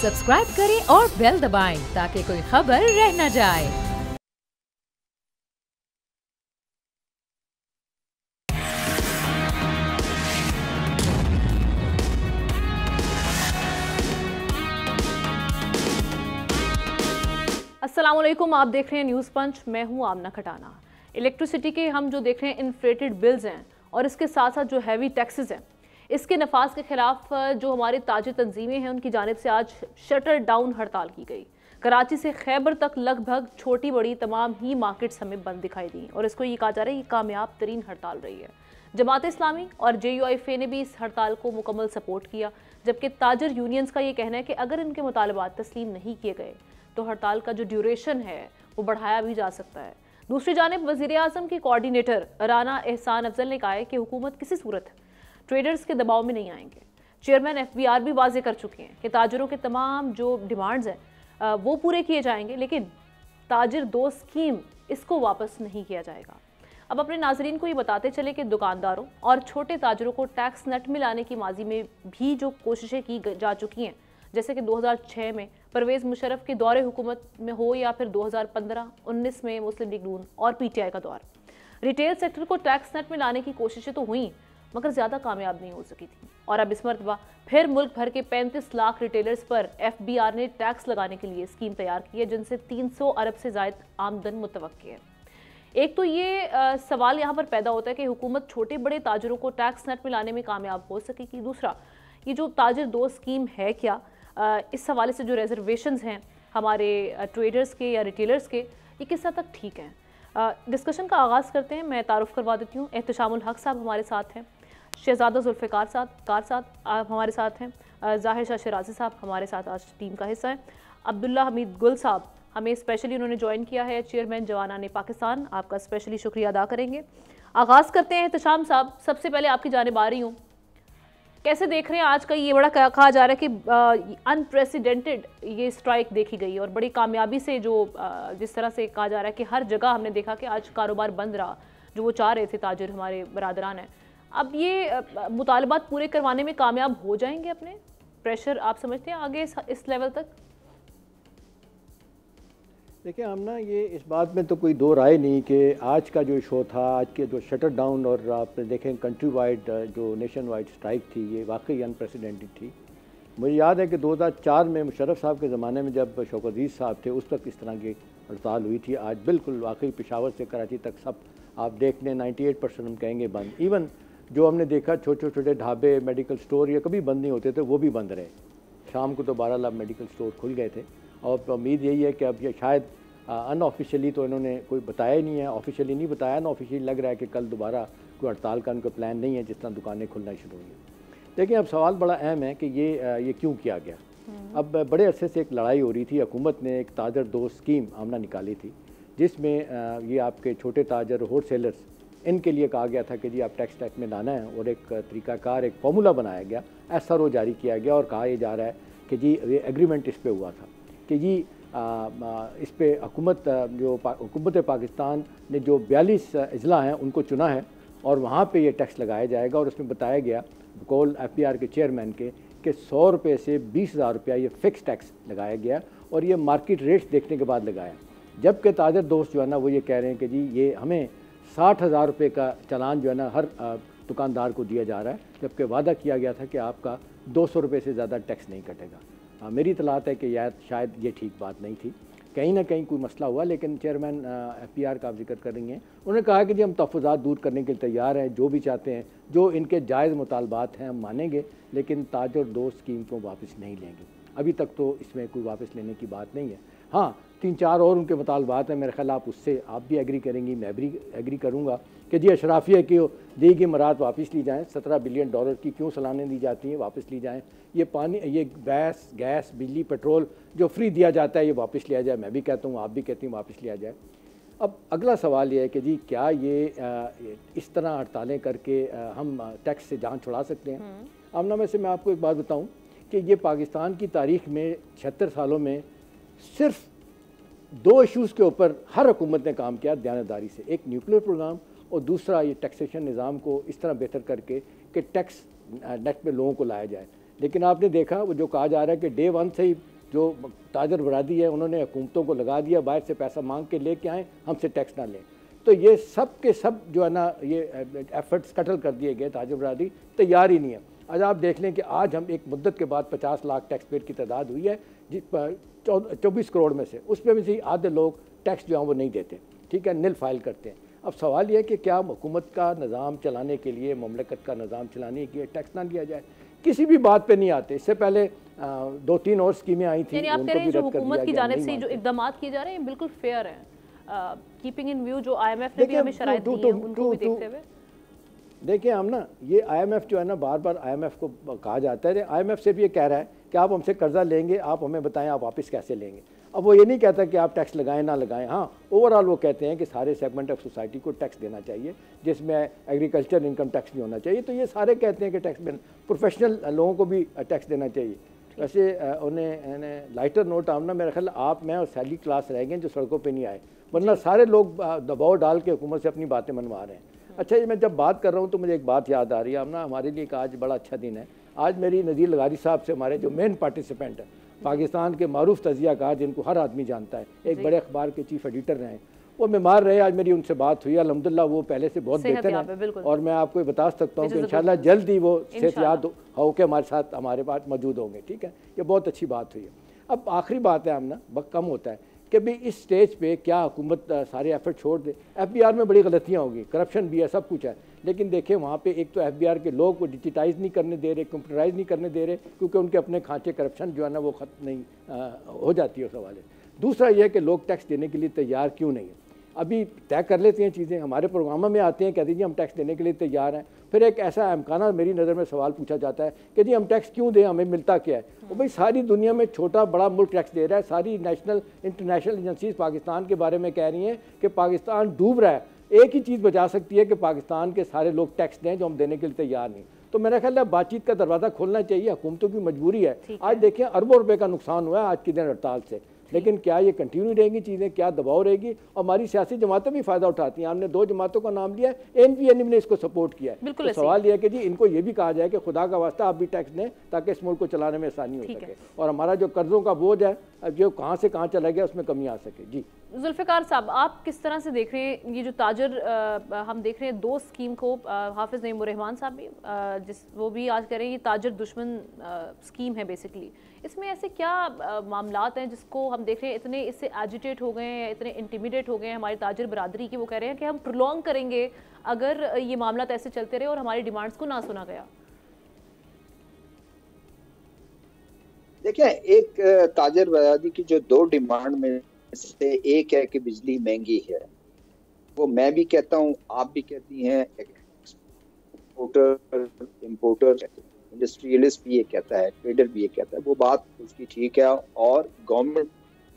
Subscribe करें और bell दबाएं ताकि कोई खबर रह न जाए। अस्सलाम वालेकुम, आप देख रहे हैं न्यूज़ पंच। मैं हूं आमना खटाना। इलेक्ट्रिसिटी के हम जो देख रहे हैं इन्फ्लेटेड बिल्स हैं और इसके साथ साथ जो हैवी टैक्सेस हैं, इसके नफाज के खिलाफ जो हमारे ताजी तंजीमें हैं उनकी जानिब से आज शटर डाउन हड़ताल की गई। कराची से खैबर तक लगभग छोटी बड़ी तमाम ही मार्केट्स हमें बंद दिखाई दी और इसको ये कहा जा रहा है ये कामयाब तरीन हड़ताल रही है। जमात इस्लामी और JUIFA ने भी इस हड़ताल को मुकम्मल सपोर्ट किया, जबकि ताजर यूनियंस का ये कहना है कि अगर इनके मुतालबात तस्लीम नहीं किए गए तो हड़ताल का जो ड्यूरेशन है वो बढ़ाया भी जा सकता है। दूसरी जानिब वज़ीर आज़म की कोऑर्डिनेटर राना एहसान अफजल ने कहा है कि हुकूमत किसी सूरत ट्रेडर्स के दबाव में नहीं आएंगे। चेयरमैन FBR भी वाजे कर चुके हैं कि ताजरों के तमाम जो डिमांड्स हैं वो पूरे किए जाएंगे, लेकिन ताजर दो स्कीम इसको वापस नहीं किया जाएगा। अब अपने नाजरीन को ये बताते चले कि दुकानदारों और छोटे ताजरों को टैक्स नेट में लाने की माजी में भी जो कोशिशें की जा चुकी हैं, जैसे कि 2006 में परवेज़ मुशर्रफ के दौरे हुकूमत में हो या फिर 2015-19 में मुस्लिम लीग नून और PTI का दौर, रिटेल सेक्टर को टैक्स नेट में लाने की कोशिशें तो हुई मगर ज़्यादा कामयाब नहीं हो सकी थी। और अब इस मरतबा फिर मुल्क भर के 35 लाख रिटेलर्स पर FBR ने टैक्स लगाने के लिए स्कीम तैयार की है, जिनसे 300 अरब से ज़ायद आमदन मुतवक्की है। एक तो ये सवाल यहाँ पर पैदा होता है कि हुकूमत छोटे बड़े ताजरों को टैक्स नेट में लाने में कामयाब हो सकेगी। दूसरा, ये जो ताजर दो स्कीम है क्या, इस हवाले से जो रिजर्वेशंस हैं हमारे ट्रेडर्स के या रिटेलर्स के, ये किस हद तक ठीक हैं। डिस्कशन का आगाज़ करते हैं। मैं तारुफ करवा देती हूँ। एहतशामुल हक साहब हमारे साथ हैं, शहजादा जुल्फ़िकार साहब हमारे साथ हैं, ज़ाहिर शाह शिराजी साहब हमारे साथ आज टीम का हिस्सा है, अब्दुल्ला हमीद गुल साहब हमें स्पेशली उन्होंने ज्वाइन किया है, चेयरमैन जवानाने पाकिस्तान, आपका स्पेशली शुक्रिया अदा करेंगे। आगाज़ करते हैं। एहतशाम साहब, सबसे पहले आपकी जानिब आ रही हूँ, कैसे देख रहे हैं आज का ये बड़ा कहा जा रहा है कि अनप्रेसिडेंटेड ये स्ट्राइक देखी गई और बड़ी कामयाबी से जो जिस तरह से कहा जा रहा है कि हर जगह हमने देखा कि आज कारोबार बंद रहा जो वो चाह रहे थे ताजिर हमारे बरादरान हैं। अब ये मुतालबात पूरे करवाने में कामयाब हो जाएंगे? अपने प्रेशर आप समझते हैं आगे इस लेवल तक? देखिए हमना ये इस बात में तो कोई दो राय नहीं कि आज का जो शो था, आज के जो शटर डाउन और आपने देखें कंट्री वाइड जो नेशन वाइड स्ट्राइक थी, ये वाकई अनप्रेसिडेंटेड थी। मुझे याद है कि 2004 में मुशर्रफ साहब के ज़माने में जब शौकत अजीज़ साहब थे उस वक्त इस तरह की हड़ताल हुई थी। आज बिल्कुल वाकई पेशावर से कराची तक सब आप देख लें 98% हम कहेंगे बंद। इवन जो हमने देखा छोटे छोटे ढाबे, मेडिकल स्टोर ये कभी बंद नहीं होते थे, वो भी बंद रहे। शाम को तो 12 लाख मेडिकल स्टोर खुल गए थे और उम्मीद यही है कि अब ये शायद अनऑफिशियली तो इन्होंने कोई बताया ही नहीं है, ऑफिशियली नहीं बताया, अनऑफिशियली लग रहा है कि कल दोबारा कोई हड़ताल का उनका प्लान नहीं है जिस तरह दुकानें खुलना शुरू हुई। लेकिन अब सवाल बड़ा अहम है कि ये क्यों किया गया। अब बड़े अरसे से एक लड़ाई हो रही थी। हुकूमत ने एक ताजर दो स्कीम आमना निकाली थी जिसमें ये आपके छोटे ताजर होल सेलर्स इनके लिए कहा गया था कि जी आप टैक्स में लाना है और एक तरीक़ाकार एक फार्मूला बनाया गया, SRO जारी किया गया और कहा यह जा रहा है कि जी ये एग्रीमेंट इस पर हुआ था कि जी इस पर हुकूमत पाकिस्तान ने जो 42 अजला हैं उनको चुना है और वहाँ पे ये टैक्स लगाया जाएगा। और उसमें बताया गया बकौल FBR के चेयरमैन के कि 100 रुपये से 20,000 रुपया ये फ़िक्स टैक्स लगाया गया और ये मार्केट रेट्स देखने के बाद लगाया। जबकि ताजर दोस्त जो है ना वो ये कह रहे हैं कि जी ये हमें 60,000 रुपये का चालान जो है ना हर दुकानदार को दिया जा रहा है, जबकि वादा किया गया था कि आपका 200 रुपये से ज़्यादा टैक्स नहीं कटेगा। मेरी इतलात है कि शायद ये ठीक बात नहीं थी, कहीं ना कहीं कोई मसला हुआ। लेकिन चेयरमैन FBR का आप जिक्र कर रही हैं, उन्होंने कहा कि जी हम तहफ़्फ़ुज़ात दूर करने के लिए तैयार हैं, जो भी चाहते हैं, जो इनके जायज़ मुतालबात हैं हम मानेंगे, लेकिन ताजर दो स्कीम को वापस नहीं लेंगे। अभी तक तो इसमें कोई वापस लेने की बात नहीं है। हाँ, 3-4 और उनके मुतालबात हैं, मेरे ख्याल आप उससे आप भी एग्री करेंगी, मैं भी एग्री करूँगा कि जी अशराफिया की दी गई मराद वापस ली जाएँ। $17 बिलियन की क्यों सलाने दी जाती हैं, वापस ली जाएँ। ये पानी, ये गैस, बिजली, पेट्रोल जो फ्री दिया जाता है ये वापस लिया जाए। मैं भी कहता हूँ, आप भी कहती हूँ वापस लिया जाए। अब अगला सवाल ये है कि जी क्या ये इस तरह हड़तालें करके हम टैक्स से जान छुड़ा सकते हैं? आमना में से मैं आपको एक बात बताऊँ कि ये पाकिस्तान की तारीख़ में 76 सालों में सिर्फ 2 इशूज़ के ऊपर हर हुकूमत ने काम किया दयानतदारी से। एक न्यूक्लियर प्रोग्राम और दूसरा ये टैक्सेशन निज़ाम को इस तरह बेहतर करके कि टैक्स नेट में लोगों को लाया जाए। लेकिन आपने देखा वो जो कहा जा रहा है कि डे 1 से ही जो ताजर बरादरी है उन्होंने हुकूमतों को लगा दिया, बाहर से पैसा मांग के लेके आएँ, हमसे टैक्स ना लें। तो ये सब के सब जो है ना ये एफर्ट्स कटल कर दिए गए, ताजर बरादरी तैयार ही नहीं है। आज आप देख लें कि आज हम एक मुद्दत के बाद 50 लाख टैक्स पेयर की तादाद हुई है, जिस पर 24 करोड़ में से उसमें भी आधे लोग टैक्स जो है वो नहीं देते, ठीक है, नील फाइल करते हैं। अब सवाल यह है कि क्या हुकूमत का निज़ाम चलाने के लिए, ममलकत का निज़ाम चलाने के लिए टैक्स ना लिया जाए? किसी भी बात पे नहीं आते। इससे पहले 2-3 और स्कीमें आई थी, आप कह रहे हैं जो हुकूमत की जानिब से जो इकदाम किए जा रहे हैं बिल्कुल फेयर हैं, कीपिंग इन व्यू जो IMF ने भी हमें शराइत दी है उनको भी देखते हुए। देखिए हम ना ये IMF जो है ना, बार बार IMF को कहा जाता है, IMF से भी ये कह रहा है कि आप हमसे कर्जा लेंगे, आप हमें बताएं आप वापस कैसे लेंगे। अब वो ये नहीं कहता कि आप टैक्स लगाएं ना लगाएं, हाँ ओवरऑल वो कहते हैं कि सारे सेगमेंट ऑफ सोसाइटी को टैक्स देना चाहिए, जिसमें एग्रीकल्चर इनकम टैक्स भी होना चाहिए। तो ये सारे कहते हैं कि टैक्स प्रोफेशनल लोगों को भी टैक्स देना चाहिए। वैसे उन्हें लाइटर नोट आमना, मेरा ख्याल आप, मैं और सैली क्लास रह गए जो सड़कों पर नहीं आए, वरना सारे लोग दबाव डाल के हुकूमत से अपनी बातें मनवा रहे हैं। अच्छा, ये मैं जब बात कर रहा हूँ तो मुझे एक बात याद आ रही है। हम ना, हमारे लिए आज बड़ा अच्छा दिन है। आज मेरी नज़ीर लगारी साहब से, हमारे जो मेन पार्टिसिपेंट है, पाकिस्तान के मारूफ तजियाकार जिनको हर आदमी जानता है, एक बड़े अखबार के चीफ एडिटर रहे, वो बीमार रहे। आज मेरी उनसे बात हुई, अल्हम्दुलिल्लाह वो पहले से बहुत बेहतर है और मैं आपको ये बता सकता हूँ कि इंशाल्लाह जल्द ही वो सेहतयाब होकर हमारे साथ हमारे पास मौजूद होंगे। ठीक है, ये बहुत अच्छी बात हुई है। अब आखिरी बात है, हम ना वक्त कम होता है कि भी इस स्टेज पे क्या हुकूमत सारे एफर्ट छोड़ दे। FBR में बड़ी गलतियाँ होगी, करप्शन भी है, सब कुछ है, लेकिन देखें वहाँ पे एक तो FBR के लोग को डिजिटाइज नहीं करने दे रहे, कंप्यूटराइज नहीं करने दे रहे, क्योंकि उनके अपने खांचे करप्शन जो है ना वो ख़त्म नहीं हो जाती है उस हवाले। दूसरा यह है कि लोग टैक्स देने के लिए तैयार क्यों नहीं है। अभी तय कर लेते हैं चीज़ें, हमारे प्रोग्रामों में आते हैं, कहते हैं जी हम टैक्स देने के लिए तैयार हैं, फिर एक ऐसा अमकाना मेरी नज़र में सवाल पूछा जाता है कि जी हम टैक्स क्यों दें, हमें मिलता क्या है। और भाई सारी दुनिया में छोटा बड़ा मुल्क टैक्स दे रहा है, सारी नेशनल इंटरनेशनल एजेंसीज पाकिस्तान के बारे में कह रही हैं कि पाकिस्तान डूब रहा है। एक ही चीज़ बचा सकती है कि पाकिस्तान के सारे लोग टैक्स दें, जो हम देने के लिए तैयार नहीं। तो मेरा ख्याल है बातचीत का दरवाज़ा खोलना चाहिए, हुकूमतों की मजबूरी है। आज देखें अरबों रुपए का नुकसान हुआ है आज के दिन हड़ताल से, लेकिन क्या ये कंटिन्यू रहेंगी चीज़ें, क्या दबाव रहेगी। और हमारी सियासी जमातें भी फ़ायदा उठाती हैं। हमने 2 जमातों का नाम लिया है, ANP ने इसको सपोर्ट किया है। तो सवाल यह है कि जी इनको ये भी कहा जाए कि खुदा का वास्ता आप भी टैक्स दें ताकि इस मुल्क को चलाने में आसानी हो सके और हमारा जो कर्जों का बोझ है जो कहाँ से कहाँ चला गया उसमें कमी आ सके। जी जुल्फ़िकार साहब, आप किस तरह से देख रहे हैं ये जो ताजर हम देख रहे हैं 2 स्कीम को, हाफिज़ नईमुर रहमान साहब भी वो भी आज कह रहे हैं ये ताजर दुश्मन स्कीम है बेसिकली। इसमें ऐसे क्या मामलात हैं जिसको हम देख रहे हैं इतने इससे एजिटेट हो गए हैं, इतने इंटिमिडेट हो गए हैं हमारी ताजर बरादरी की, वो कह रहे हैं कि हम प्रोलॉन्ग करेंगे अगर ये मामलात ऐसे चलते रहे और हमारी डिमांड्स को ना सुना गया। देखिए, एक ताजर बरादरी की जो 2 डिमांड में से एक है कि बिजली महंगी है, वो मैं भी कहता हूँ, आप भी कहती हैं, एक्सपोर्टर इंपोर्टर इंडस्ट्रियलिस्ट भी ये कहता है, ट्रेडर भी ये कहता है, वो बात उसकी ठीक है और गवर्नमेंट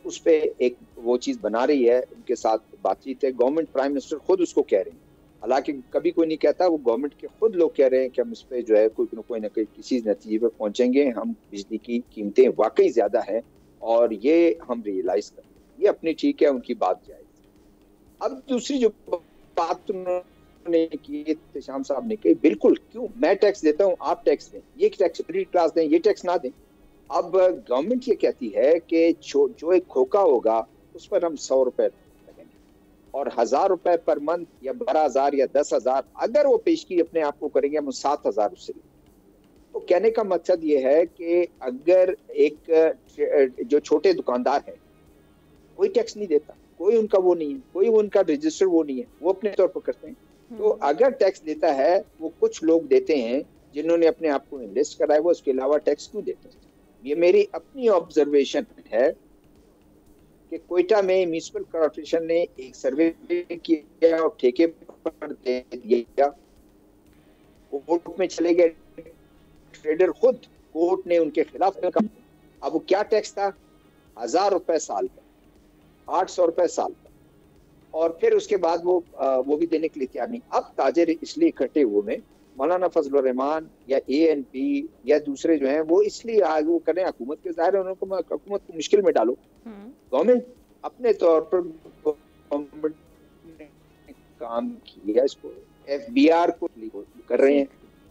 उस पर एक वो चीज़ बना रही है, उनके साथ बातचीत है। गवर्नमेंट प्राइम मिनिस्टर खुद उसको कह रहे हैं, हालांकि कभी कोई नहीं कहता, वो गवर्नमेंट के खुद लोग कह रहे हैं कि हम इस पर जो है कोई ना कोई किसी नतीजे पर पहुंचेंगे, हम बिजली की कीमतें वाकई ज़्यादा है और ये हम रियलाइज करें, ये अपनी ठीक है, उनकी बात जायज़। अब दूसरी जो बात उन्होंने की, इत्तेशाम साहब ने कही, बिल्कुल क्यों मैं टैक्स देता हूँ आप टैक्स दें, ये टैक्स मिडिल क्लास दें, ये टैक्स ना दें। अब गवर्नमेंट ये कहती है कि जो एक खोखा होगा उस पर हम 100 रुपए लगेंगे और 1000 रुपए पर मंथ या 12,000 या 10,000 अगर वो पेशगी अपने आप को करेंगे हम 7,000 उससे। तो कहने का मकसद ये है कि अगर एक जो छोटे दुकानदार है कोई टैक्स नहीं देता, कोई उनका वो नहीं है, कोई उनका रजिस्टर वो नहीं है, वो अपने तौर पर करते हैं। तो अगर टैक्स देता है, वो कुछ लोग देते हैं जिन्होंने अपने आप को इन्वेस्ट करा है, वो उसके अलावा टैक्स क्यों देते हैं। ये मेरी अपनी ऑब्जर्वेशन है कि कोयटा में म्यूनिसिपल कॉर्पोरेशन ने एक सर्वे किया और ठेके पर दे दिया, कोर्ट में चले गए, ट्रेडर खुद, कोर्ट ने उनके खिलाफ कहा। अब वो क्या टैक्स था, 1000 रुपए साल का, 800 रुपए साल का, और फिर उसके बाद वो भी देने के लिए तैयार नहीं। अब ताजर इसलिए इकट्ठे हुए हैं, मौलाना फजलुर रहमान या ANP या दूसरे जो हैं वो इसलिए आगे वो करें हुकूमत के, ज़ाहिर है उनको हुकूमत को मुश्किल में डालो। गवर्नमेंट अपने तौर पर गवर्नमेंट ने काम किया, इसको FBR को कर रहे हैं,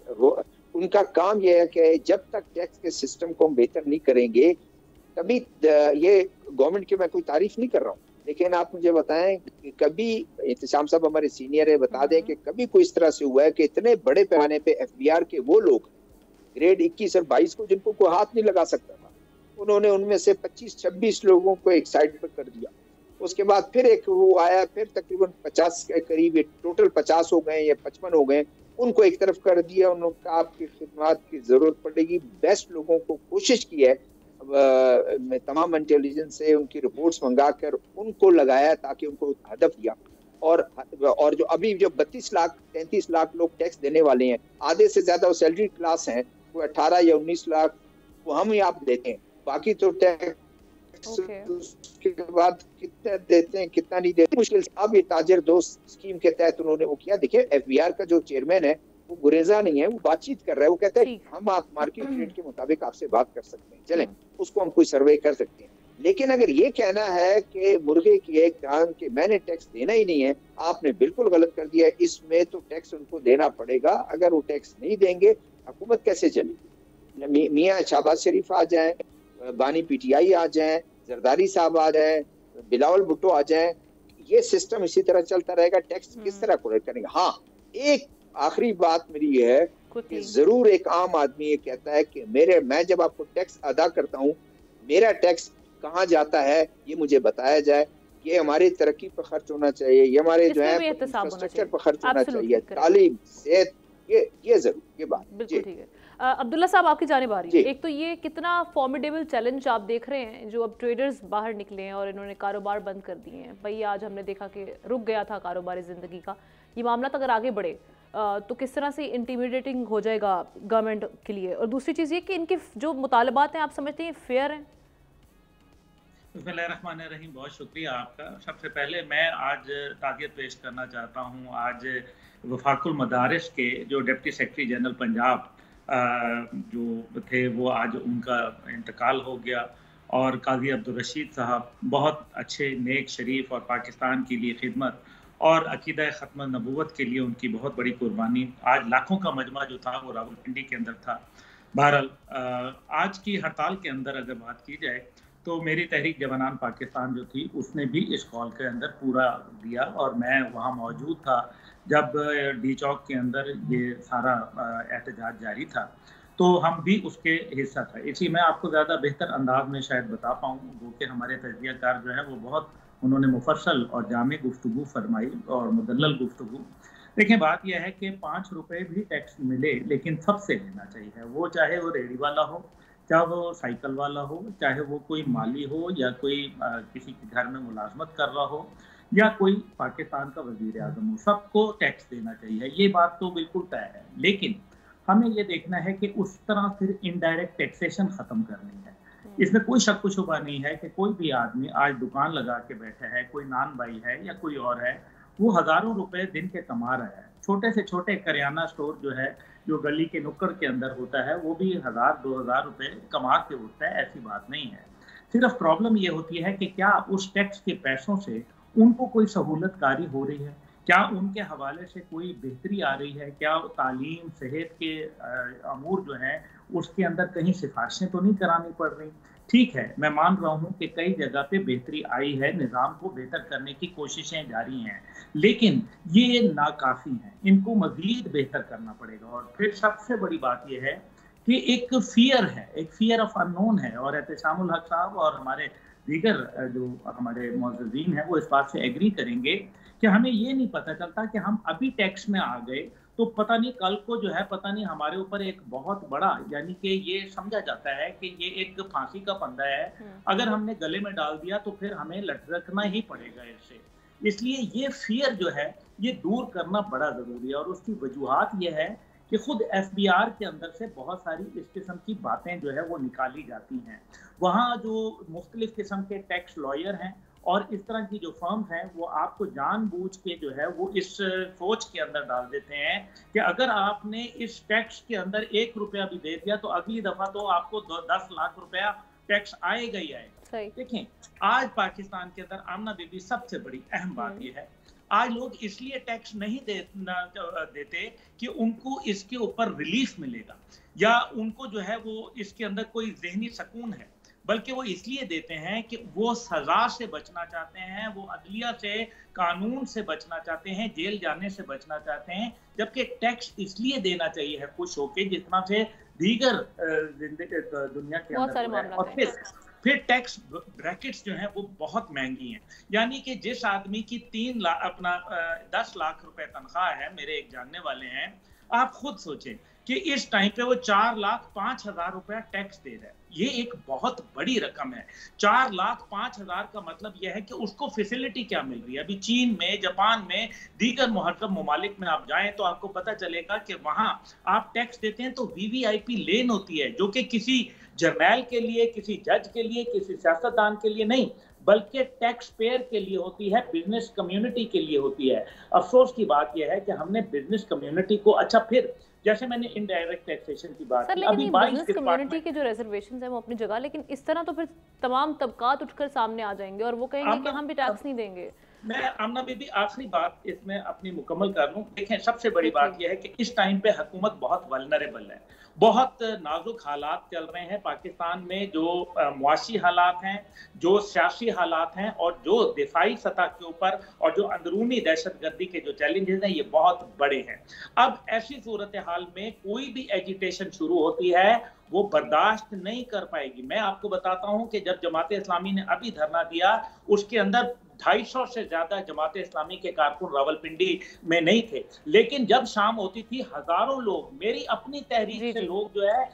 वो उनका काम यह है कि जब तक टैक्स के सिस्टम को हम बेहतर नहीं करेंगे कभी ये गवर्नमेंट की मैं कोई तारीफ नहीं कर रहा हूँ, लेकिन आप मुझे बताएं कि कभी, एहतशाम साहब हमारे सीनियर है, बता दें कि कभी कोई इस तरह से हुआ है कि इतने बड़े पैमाने पे एफबीआर के वो लोग ग्रेड 21 और 22 को जिनको कोई हाथ नहीं लगा सकता था, उन्होंने उनमें से 25-26 लोगों को एक साइड पर कर दिया। उसके बाद फिर एक वो आया, फिर तकरीबन 50 के करीब, टोटल 50 हो गए या 55 हो गए, उनको एक तरफ कर दिया। उन्होंने कहा आपकी खिदमत की जरूरत पड़ेगी, बेस्ट लोगों को कोशिश की है, तमाम इंटेलिजेंस से उनकी रिपोर्ट्स मंगा कर उनको लगाया ताकि उनको हदफ दिया। और जो अभी जो 32 लाख 33 लाख लोग टैक्स देने वाले हैं, आधे से ज्यादा वो सैलरी क्लास हैं, वो 18 या 19 लाख वो हम ही आप देते हैं, बाकी तो टैक्स उसके बाद कितना देते हैं कितना नहीं देते मुश्किल से। अब ये ताजर दोस्त स्कीम के तहत उन्होंने वो किया। देखिए एफबीआर का जो चेयरमैन है वो गुरेजा नहीं है, वो बातचीत कर रहा है, वो कहता है हम आप मार्केट रेट के मुताबिक आपसे बात कर सकते हैं, चलें उसको हम कोई सर्वे कर सकते हैं। लेकिन अगर ये कहना है कि मुर्गे की एक टांग के मैंने टैक्स देना ही नहीं है, आपने बिल्कुल गलत कर दिया। इसमें तो टैक्स उनको देना पड़ेगा, अगर वो टैक्स नहीं देंगे हुकूमत कैसे चलेगी। मियाँ शहबाज शरीफ आ जाए, बानी पीटीआई आ जाए, जरदारी साहब आ जाए, बिलावल भुट्टो आ जाए, ये सिस्टम इसी तरह चलता रहेगा, टैक्स किस तरह कलेक्ट करेंगे। हाँ, एक आखिरी बात मेरी ये है कि जरूर एक आम आदमी ये कहता है कि मैं जब आपको टैक्स अदा करता हूँ, मेरा टैक्स कहाँ जाता है ये मुजे बताया जाए। ये हमारी तरक्की पर खर्च होना चाहिए, ये हमारे जो है इंफ्रास्ट्रक्चर पर खर्च होना चाहिए, तालीम, सेहत, ये जरूर, ये बात बिल्कुल ठीक है। अब्दुल्ला साहब आपकी जानिब आ रही है। एक तो ये कितना फॉर्मिडेबल चैलेंज आप देख रहे हैं, जो अब ट्रेडर्स बाहर निकले हैं और इन्होंने कारोबार बंद कर दिए हैं। भाई आज हमने देखा कि रुक गया था कारोबारी ज़िंदगी का, ये मामला अगर आगे बढ़े तो किस तरह से इंटीमिडेटिंग हो जाएगा गवर्नमेंट के लिए। और दूसरी चीज़ ये कि इनके जो मुतालबात हैं आप समझते हैं फेयर हैं? बिस्मिल्लाहिर्रहमानिर्रहीम, बहुत शुक्रिया आपका। सबसे पहले मैं आज ताज़ियत पेश करना चाहता हूँ। आज वफाकुल मदारिस के जो डिप्टी सेक्रेटरी जनरल पंजाब जो थे वो आज उनका इंतकाल हो गया, और काजी अब्दुल रशीद साहब बहुत अच्छे, नेक, शरीफ और पाकिस्तान के लिए खिदमत और अकीदा ख़त्म नबूवत के लिए उनकी बहुत बड़ी कुर्बानी। आज लाखों का मजमा जो था वो रावलपिंडी के अंदर था। बहरहाल आज की हड़ताल के अंदर अगर बात की जाए तो मेरी तहरीक जवानान पाकिस्तान जो थी उसने भी इस कॉल के अंदर पूरा दिया, और मैं वहाँ मौजूद था जब डी चौक के अंदर ये सारा एहतजाज जारी था, तो हम भी उसके हिस्सा था। इसी मैं आपको ज़्यादा बेहतर अंदाज में शायद बता पाऊँ, वो कि हमारे तजज़ियाकार जो है वो बहुत उन्होंने मुफस्सल और जामे गुफ्तगू फरमाई और मुदल्लल गुफ्तगू। देखिए बात यह है कि 5 रुपये भी टैक्स मिले लेकिन सबसे लेना चाहिए, वो चाहे वो रेहड़ी वाला हो, चाहे वो साइकिल वाला हो, चाहे वो कोई माली हो या कोई किसी के घर में मुलाजमत कर रहा हो या कोई पाकिस्तान का वजीर आज़म हो, सबको टैक्स देना चाहिए। ये बात तो बिल्कुल तय है, लेकिन हमें ये देखना है कि उस तरह फिर इनडायरेक्ट टैक्सेशन ख़त्म करनी है। इसमें कोई शक व शुबा नहीं है कि कोई भी आदमी आज दुकान लगा के बैठा है, कोई नान भाई है या कोई और है, वो हज़ारों रुपए दिन के कमा रहा है। छोटे से छोटे करियाना स्टोर जो है, जो गली के नुक्कड़ के अंदर होता है, वो भी 1000-2000 रुपए कमा के उठता है, ऐसी बात नहीं है। सिर्फ प्रॉब्लम ये होती है कि क्या उस टैक्स के पैसों से उनको कोई सहूलतकारी हो रही है, क्या उनके हवाले से कोई बेहतरी आ रही है, क्या तालीम, सेहत के अमूर जो हैं उसके अंदर कहीं सिफारिशें तो नहीं करानी पड़ रही। ठीक है, मैं मान रहा हूँ कि कई जगह पे बेहतरी आई है, निज़ाम को बेहतर करने की कोशिशें जारी हैं, लेकिन ये नाकाफ़ी हैं, इनको मज़ीद बेहतर करना पड़ेगा। और फिर सबसे बड़ी बात यह है कि एक फियर ऑफ अननोन है, और एहतशामुल हक साहब और हमारे दीगर जो हमारे मुअज़्ज़िज़ीन हैं वो इस बात से एग्री करेंगे कि हमें ये नहीं पता चलता कि हम अभी टैक्स में आ गए तो पता नहीं कल को जो है पता नहीं हमारे ऊपर एक बहुत बड़ा, यानी कि ये समझा जाता है कि ये एक फांसी का फंदा है, अगर हमने गले में डाल दिया तो फिर हमें लटकना ही पड़ेगा इससे। इसलिए ये फियर जो है ये दूर करना बड़ा ज़रूरी है, और उसकी वजूहात ये है कि खुद एफबीआर के अंदर से बहुत सारी इस किस्म की बातें जो है वो निकाली जाती हैं। वहाँ जो मुख्तलिफ किस्म के टैक्स लॉयर हैं और इस तरह की जो फर्म्स हैं वो आपको जानबूझ के जो है वो इस सोच के अंदर डाल देते हैं कि अगर आपने इस टैक्स के अंदर 1 रुपया भी दे दिया तो अगली दफा तो आपको 10 लाख रुपया टैक्स आएगा ही आएगा। देखें आज पाकिस्तान के अंदर आमना बीबी सबसे बड़ी अहम बात यह है, आज लोग इसलिए टैक्स नहीं देते कि उनको इसके ऊपर रिलीफ मिलेगा या उनको जो है वो इसके अंदर कोई ज़हनी सुकून है। बल्कि वो इसलिए देते हैं कि वो सजा से बचना चाहते हैं, वो अदलिया से, कानून से बचना चाहते हैं, जेल जाने से बचना चाहते हैं। जबकि टैक्स इसलिए देना चाहिए है खुश होके जितना से दीगर दुनिया के अंदर, और फिर टैक्स ब्रैकेट्स जो हैं वो बहुत महंगी हैं। यानी कि जिस आदमी की 10 लाख रुपए तनख्वाह है, मेरे एक जानने वाले हैं, आप खुद सोचें कि इस टाइम पे वो 4,05,000 रुपया टैक्स दे रहा है। ये एक बहुत बड़ी रकम है। 4,05,000 का मतलब यह है कि उसको फैसिलिटी क्या मिल रही है। अभी चीन में, जापान में, दीगर मुहर्रम ममालिक में आप जाएं तो आपको पता चलेगा कि वहां आप टैक्स देते हैं तो वीवीआईपी लेन होती है, जो कि किसी जर्नैल के लिए, किसी जज के लिए, किसी सियासतदान के लिए नहीं, बल्कि टैक्स पेयर के लिए होती है, बिजनेस कम्युनिटी के लिए होती है। अफसोस की बात यह है कि हमने बिजनेस कम्युनिटी को, अच्छा फिर जैसे मैंने इनडायरेक्ट टैक्सेशन की बात की, अभी बिजनेस कम्युनिटी के जो रिजर्वेशंस हैं वो अपनी जगह, लेकिन इस तरह तो फिर तमाम तबकात उठकर सामने आ जाएंगे और वो कहेंगे कि हम भी टैक्स नहीं देंगे। मैं आमना बीबी आखिरी बात इसमें अपनी मुकम्मल कर लूं। देखें, सबसे बड़ी बात यह है कि इस टाइम पे हुकूमत बहुत वल्नरेबल है, बहुत नाजुक हालात चल रहे हैं पाकिस्तान में, जो मुआशी हालात हैं, जो सियासी हालात हैं, और जो दिफाई सतह के ऊपर और जो अंदरूनी दहशतगर्दी के जो चैलेंजेस हैं, ये बहुत बड़े हैं। अब ऐसी सूरत हाल में कोई भी एजिटेशन शुरू होती है वो बर्दाश्त नहीं कर पाएगी। मैं आपको बताता हूं कि जब जमात इस्लामी ने अभी धरना दिया, उसके अंदर 250 से ज्यादा जमात इस्लामी के कारकुन रावलपिंडी में नहीं थे, लेकिन जब शाम होती थी हजारों लोग, मेरी अपनी तहरीक से लोग जो है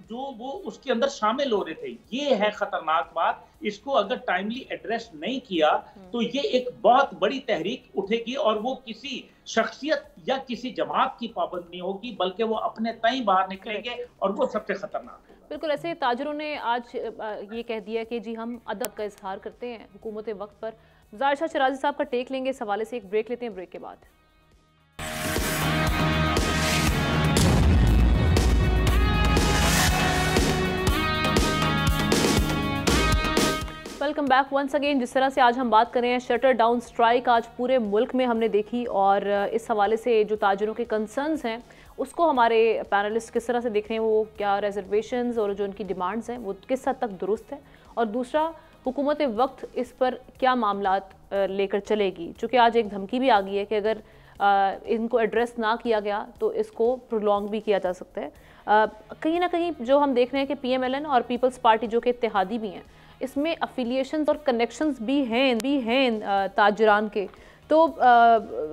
जो वो उसके अंदर शामिल हो रहे थे। ये है खतरनाक बात। इसको अगर टाइमली एड्रेस नहीं किया तो ये एक बहुत बड़ी तहरीक उठेगी और वो किसी शख्सियत या किसी जमात की पाबंद नहीं होगी, बल्कि वो अपने तय बाहर निकलेंगे और वो सबसे खतरनाक है। बिल्कुल, ऐसे ताजरों ने आज ये कह दिया कि जी हम अदब का इजहार करते हैं हुकूमत वक्त पर। ज़ाहिर शाह शराजी साहब का टेक लेंगे इस हवाले से, एक ब्रेक लेते हैं, ब्रेक के बाद। Welcome back once again. जिस तरह से आज हम बात कर रहे हैं शटर डाउन स्ट्राइक आज पूरे मुल्क में हमने देखी, और इस हवाले से जो ताजरों के कंसर्न्स हैं उसको हमारे पैनलिस्ट किस तरह से देख रहे हैं, वो क्या रिजर्वेशंस और जो उनकी डिमांड्स हैं वो किस हद तक दुरुस्त है, और दूसरा हुकूमत वक्त इस पर क्या मामलात लेकर चलेगी। चूँकि आज एक धमकी भी आ गई है कि अगर इनको एड्रेस ना किया गया तो इसको प्रोलॉन्ग भी किया जा सकता है। कहीं ना कहीं जो हम देख रहे हैं कि PMLN और पीपल्स पार्टी जो कि इत्तेहादी भी हैं, इसमें अफिलिएशंस और कनेक्शंस भी हैं ताजरान के। तो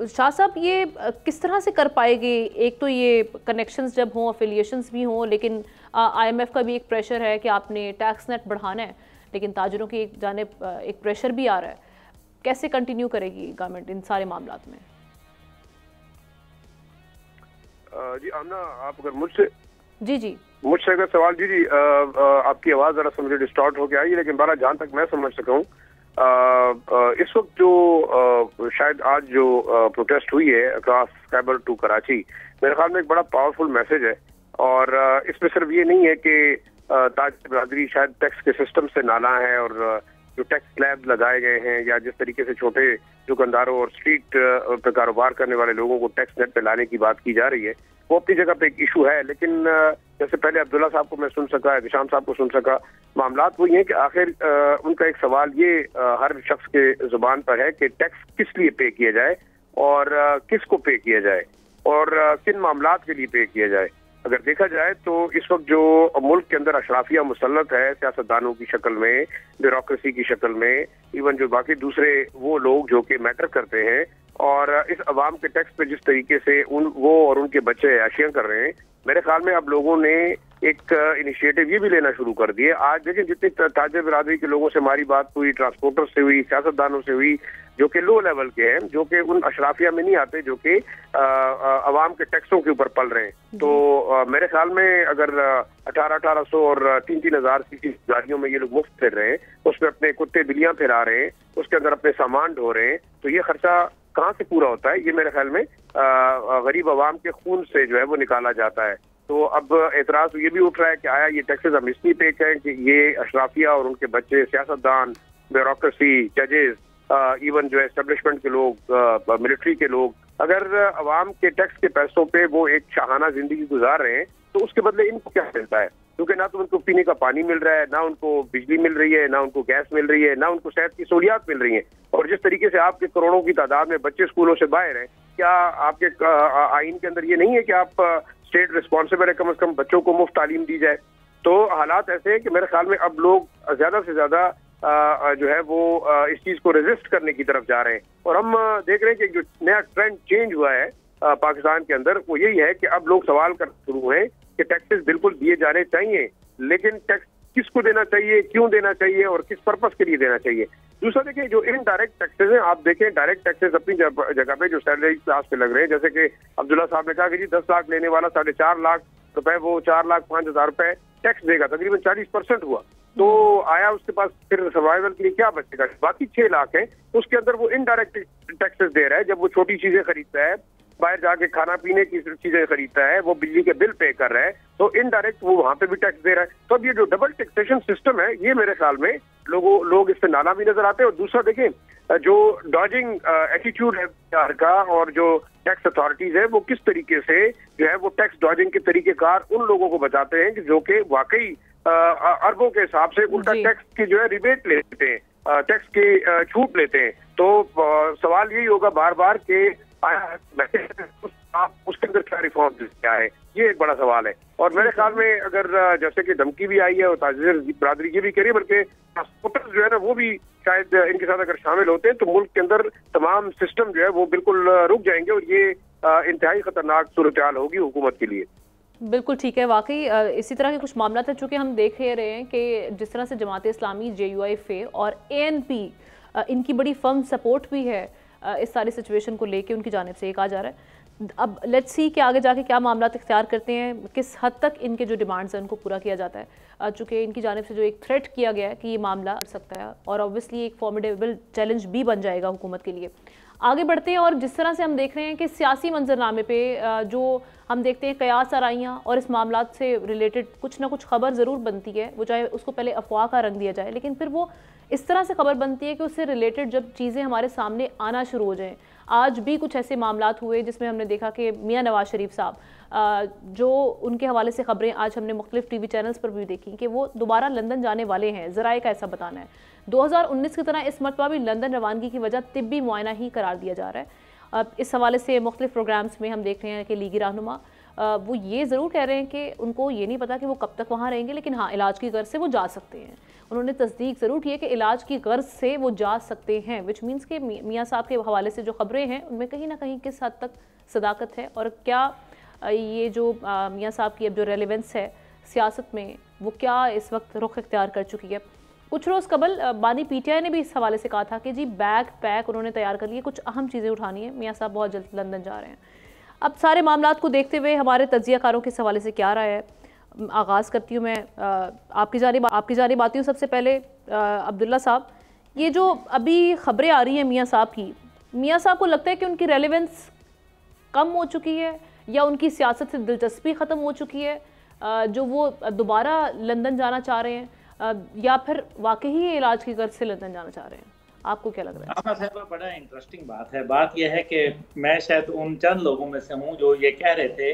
शाह साहब ये किस तरह से कर पाएंगे? एक तो ये कनेक्शंस जब हों, अफिलिएशंस भी हों, लेकिन IMF का भी एक प्रेशर है कि आपने टैक्स नेट बढ़ाना है, लेकिन ताजरों की एक जानिब एक प्रेशर भी आ रहा है। कैसे कंटिन्यू करेगी गवर्नमेंट इन सारे मामलात में? जी आमना, आप अगर मुझसे मुझसे अगर सवाल, जी आपकी आवाज़ ज़रा सा मुझे डिस्टॉर्ट हो गया आई, लेकिन बारह जहाँ तक मैं समझ सका हूँ, इस वक्त जो शायद आज जो प्रोटेस्ट हुई है अक्रॉस खैबर टू कराची, मेरे ख्याल में एक बड़ा पावरफुल मैसेज है। और इसमें सिर्फ ये नहीं है कि ताज बरादरी शायद टैक्स के सिस्टम से नाला है, और जो टैक्स स्लैब लगाए गए हैं या जिस तरीके से छोटे दुकानदारों और स्ट्रीट पे कारोबार करने वाले लोगों को टैक्स नेट पे लाने की बात की जा रही है, वो अपनी जगह पे एक इशू है। लेकिन जैसे पहले अब्दुल्ला साहब को मैं सुन सका, हिशाम साहब को सुन सका, मामलात वही है कि आखिर उनका एक सवाल ये हर शख्स के जुबान पर है कि टैक्स किस लिए पे किया जाए और किसको पे किया जाए और किन मामलात के लिए पे किया जाए। अगर देखा जाए तो इस वक्त जो मुल्क के अंदर अशराफिया मुसल्लत है सियासतदानों की शक्ल में, ब्यूरोक्रेसी की शक्ल में, इवन जो बाकी दूसरे वो लोग जो कि मैटर करते हैं, और इस अवाम के टैक्स पे जिस तरीके से वो और उनके बच्चे अयाशियां कर रहे हैं, मेरे ख्याल में अब लोगों ने एक इनिशिएटिव ये भी लेना शुरू कर दिए। आज देखिए जितनी ताजिर बिरादरी के लोगों से हमारी बात हुई, ट्रांसपोर्टर से हुई, सियासतदानों से हुई, जो कि लो लेवल के हैं, जो कि उन अशराफिया में नहीं आते, जो कि अवाम के टैक्सों के ऊपर पल रहे हैं। तो मेरे ख्याल में अगर 1800 और 3,000 की गाड़ियों में ये लोग मुफ्त फिर रहे हैं, उसमें अपने कुत्ते बिल्लियां फिरा रहे हैं, उसके अंदर अपने सामान ढो रहे हैं, तो ये खर्चा कहाँ से पूरा होता है? ये मेरे ख्याल में गरीब अवाम के खून से जो है वो निकाला जाता है। तो अब एतराज ये भी उठ रहा है कि आया ये टैक्सेस हम इसलिए पे करें कि ये अशराफिया और उनके बच्चे, सियासतदान, ब्यूरोक्रेसी, जजेस, इवन जो है एस्टेब्लिशमेंट के लोग, मिलिट्री के लोग, अगर अवाम के टैक्स के पैसों पे वो एक शाहाना जिंदगी गुजार रहे हैं तो उसके बदले इनको क्या मिलता है? क्योंकि ना तो उनको पीने का पानी मिल रहा है, ना उनको बिजली मिल रही है, ना उनको गैस मिल रही है, ना उनको सेहत की सहूलियात मिल रही है। और जिस तरीके से आपके करोड़ों की तादाद में बच्चे स्कूलों से बाहर हैं, क्या आपके आइन के अंदर ये नहीं है कि आप स्टेट रिस्पॉन्सिबल है, कम से कम बच्चों को मुफ्त तालीम दी जाए? तो हालात ऐसे हैं कि मेरे ख्याल में अब लोग ज्यादा से ज्यादा जो है वो इस चीज को रेजिस्ट करने की तरफ जा रहे हैं। और हम देख रहे हैं कि जो नया ट्रेंड चेंज हुआ है पाकिस्तान के अंदर, वो यही है कि अब लोग सवाल करना शुरू हुए कि टैक्सेस बिल्कुल दिए जाने चाहिए, लेकिन टैक्स किसको देना चाहिए, क्यों देना चाहिए और किस पर्पस के लिए देना चाहिए। दूसरा देखिए, जो इनडायरेक्ट टैक्सेस हैं, आप देखें डायरेक्ट टैक्सेस अपनी जगह पे जो सैलरी क्लास पे लग रहे हैं, जैसे कि अब्दुल्ला साहब ने कहा कि जी 10 लाख लेने वाला 4.5 लाख रुपए वो 4,05,000 रुपए टैक्स देगा, तकरीबन 40% हुआ। तो आया उसके पास फिर सर्वाइवल के लिए क्या बचेगा? बाकी 6 लाख है, उसके अंदर वो इनडायरेक्ट टैक्सेस दे रहा है। जब वो छोटी चीजें खरीदता है, बाहर जाके खाना पीने की चीजें खरीदता है, वो बिजली के बिल पे कर रहा है, तो इनडायरेक्ट वो वहां पे भी टैक्स दे रहा है। तो अब ये जो डबल टैक्सेशन सिस्टम है, ये मेरे ख्याल में लोग इससे नाला भी नजर आते हैं। और दूसरा देखें, जो डॉजिंग एटीट्यूड है बिहार का और जो टैक्स अथॉरिटीज है, वो किस तरीके से जो है वो टैक्स डॉजिंग के तरीकेकार उन लोगों को बताते हैं कि जो कि वाकई अरबों के हिसाब से उल्टा टैक्स की जो है रिबेट लेते हैं, टैक्स की छूट लेते हैं। तो सवाल यही होगा बार बार कि आप उसके अंदर क्या रिफॉर्म क्या है, ये एक बड़ा सवाल है। और मेरे ख्याल में अगर जैसे कि धमकी भी आई है और ताजिर बरादरी ये भी करी, बल्कि ट्रांसपोर्टर्स जो है ना वो भी शायद इनके साथ अगर शामिल होते हैं तो मुल्क के अंदर तमाम सिस्टम जो है वो बिल्कुल रुक जाएंगे और ये इंतहाई खतरनाक सूरत हाल होगी हुकूमत के लिए। बिल्कुल ठीक है, वाकई इसी तरह के कुछ मामला था चूँकि हम देख रहे हैं कि जिस तरह से जमात इस्लामी, JUIF और ANP इनकी बड़ी फर्म सपोर्ट भी है इस सारी सिचुएशन को लेके उनकी जानिब से, ये कहा जा रहा है। अब लेट्स सी कि आगे जाके क्या मामला इख्तियार करते हैं, किस हद तक इनके जो डिमांड्स हैं उनको पूरा किया जाता है। चूँकि इनकी जानिब से जो एक थ्रेट किया गया है कि ये मामला कर सकता है और ऑब्वियसली एक फॉर्मिडेबल चैलेंज भी बन जाएगा हुकूमत के लिए। आगे बढ़ते हैं और जिस तरह से हम देख रहे हैं कि सियासी मंजरनामे पे जो हम देखते हैं कयास आराइयाँ और इस मामला से रिलेटेड कुछ ना कुछ खबर ज़रूर बनती है, वो चाहे उसको पहले अफवाह का रंग दिया जाए, लेकिन फिर वो इस तरह से खबर बनती है कि उससे रिलेटेड जब चीज़ें हमारे सामने आना शुरू हो जाएं। आज भी कुछ ऐसे मामलात हुए जिसमें हमने देखा कि मियां नवाज शरीफ साहब, जो उनके हवाले से खबरें आज हमने मुख्तलिफ TV चैनल्स पर भी देखी कि वो दोबारा लंदन जाने वाले हैं। ज़राए का ऐसा बताना है 2019 की तरह इस मरतबा भी लंदन रवानगी की वजह तिब्बी मुआयना ही करार दिया जा रहा है। अब इस हवाले से मुख्तलिफ प्रोग्राम्स में हम देख रहे हैं कि लीगी रहनुमा वो ये ज़रूर कह रहे हैं कि उनको ये नहीं पता कि वो कब तक वहाँ रहेंगे, लेकिन हाँ इलाज की गर्ज से वो जा सकते हैं। उन्होंने तस्दीक ज़रूर की है कि इलाज की गर्ज से वो जा सकते हैं, विच मीन्स के मियाँ साहब के हवाले से जो खबरें हैं उनमें कहीं ना कहीं किस हद तक सदाकत है और क्या ये जो मियाँ साहब की अब जो रेलेवेंस है सियासत में वो क्या इस वक्त रुख इख्तियार कर चुकी है। कुछ रोज़ कबल बानी PTI ने भी इस हवाले से कहा था कि जी बैग पैक उन्होंने तैयार कर लिए, कुछ अहम चीज़ें उठानी है, मियाँ साहब बहुत जल्द लंदन जा रहे हैं। अब सारे मामलात को देखते हुए हमारे तज्जियाकारों के हवाले से क्या राय है, आगाज़ करती हूँ मैं आपकी जानिब आती हूँ। सबसे पहले अब्दुल्ला साहब, ये जो अभी ख़बरें आ रही हैं मियाँ साहब की, मियाँ साहब को लगता है कि उनकी रेलेवेंस कम हो चुकी है या उनकी सियासत से दिलचस्पी ख़त्म हो चुकी है जो वो दोबारा लंदन जाना चाह रहे हैं, या फिर वाकई ही इलाज की गर्ज से लंदन जाना चाह रहे हैं? आपको क्या लग रहा है? साहब बड़ा इंटरेस्टिंग बात है। बात यह है कि मैं शायद उन चंद लोगों में से हूँ जो ये कह रहे थे